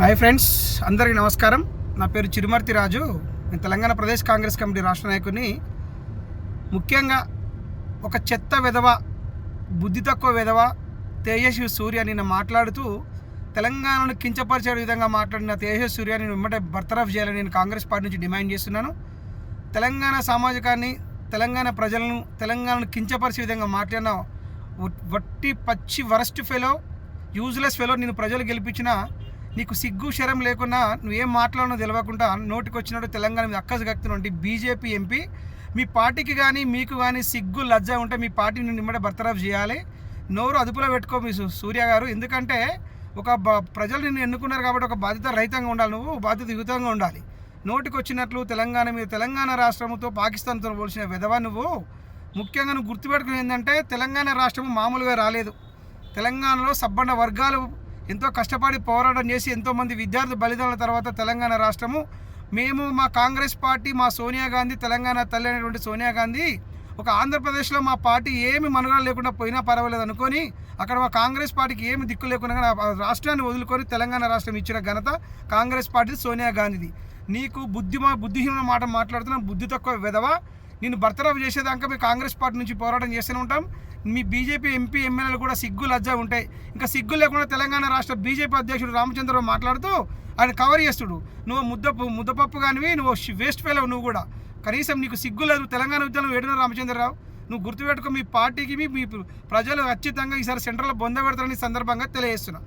Hi friends, అందరికీ నమస్కారం. నా పేరు చిరుమర్తి రాజు. నేను తెలంగాణ ప్రదేశ్ కాంగ్రెస్ కమిటీ రాష్ట్ర నాయకుడిని. ముఖ్యంగా ఒక చెత్త విధవ, బుద్ధి తక్కువ విధవ తేజస్వి సూర్య నిన్న మాట్లాడుతూ తెలంగాణను కించపరిచే విధంగా మాట్లాడిన తేజస్వి సూర్యని వెంబడే బర్తరఫ్ చేయాలని నేను కాంగ్రెస్ పార్టీ నుంచి డిమాండ్ చేస్తున్నాను. తెలంగాణ సామాజికాన్ని, తెలంగాణ ప్రజలను, తెలంగాణను కించపరిచే విధంగా మాట్లాడిన వట్టి పచ్చి వరస్ట్ ఫెలో, యూజ్లెస్ ఫెలో నేను ప్రజలు గెలిపించిన నీకు సిగ్గు శరం లేకుండా నువ్వేం మాట్లాడనో తెలియకుండా నోటికి వచ్చినట్టు తెలంగాణ మీద అక్కసు గక్తున్నటువంటి బీజేపీ ఎంపీ, మీ పార్టీకి కానీ మీకు కానీ సిగ్గు లజ్జ ఉంటే మీ పార్టీ నుండి ఇమ్మడే బర్తరఫ్ చేయాలి. నోరు అదుపులో పెట్టుకో మీ సూర్య గారు. ఎందుకంటే ఒక ప్రజలు నిన్ను ఎన్నుకున్నారు కాబట్టి ఒక బాధ్యత రహితంగా ఉండాలి, నువ్వు బాధ్యతయుతంగా ఉండాలి. నోటికి వచ్చినట్లు తెలంగాణ మీద, తెలంగాణ రాష్ట్రంతో పాకిస్తాన్తో పోల్చిన విధవా నువ్వు. ముఖ్యంగా నువ్వు గుర్తుపెట్టుకుని ఏంటంటే తెలంగాణ రాష్ట్రం మామూలుగా రాలేదు. తెలంగాణలో సబ్బండ వర్గాలు ఎంతో కష్టపడి పోరాటం చేసి ఎంతోమంది విద్యార్థి బలిదానాల తర్వాత తెలంగాణ రాష్ట్రము మేము, మా కాంగ్రెస్ పార్టీ, మా సోనియా గాంధీ, తెలంగాణ తల్లి అయినటువంటి సోనియా గాంధీ ఒక ఆంధ్రప్రదేశ్లో మా పార్టీ ఏమి మనుగడ లేకుండా పోయినా పర్వాలేదు అనుకొని అక్కడ మా కాంగ్రెస్ పార్టీకి ఏమి దిక్కు లేకుండా రాష్ట్రాన్ని వదులుకొని తెలంగాణ రాష్ట్రం ఇచ్చిన ఘనత కాంగ్రెస్ పార్టీ సోనియా గాంధీది. నీకు బుద్ధిహీన మాట మాట్లాడుతున్న బుద్ధి తక్కువ విధవ. నేను బర్తరఫ్ చేసేదాకా మేము కాంగ్రెస్ పార్టీ నుంచి పోరాటం చేస్తూనే ఉంటాం. మీ బీజేపీ ఎంపీ ఎమ్మెల్యేలు కూడా సిగ్గు లజ్జ ఉంటాయి. ఇంకా సిగ్గు లేకుండా తెలంగాణ రాష్ట్ర బీజేపీ అధ్యక్షుడు రామచంద్రరావు మాట్లాడుతూ ఆయన కవర్ చేస్తుడు. నువ్వు ముద్దపప్పు కానివి, నువ్వు వేస్ట్ ఫెయిల్. నువ్వు కూడా కనీసం నీకు సిగ్గు లేదు. తెలంగాణ ఉద్యమం ఏడున రామచంద్రరావు, నువ్వు గుర్తుపెట్టుకో. మీ పార్టీకి మీ ప్రజలు ఖచ్చితంగా ఈసారి సెంట్రల్లో బొంద పెడతారని సందర్భంగా తెలియజేస్తున్నా.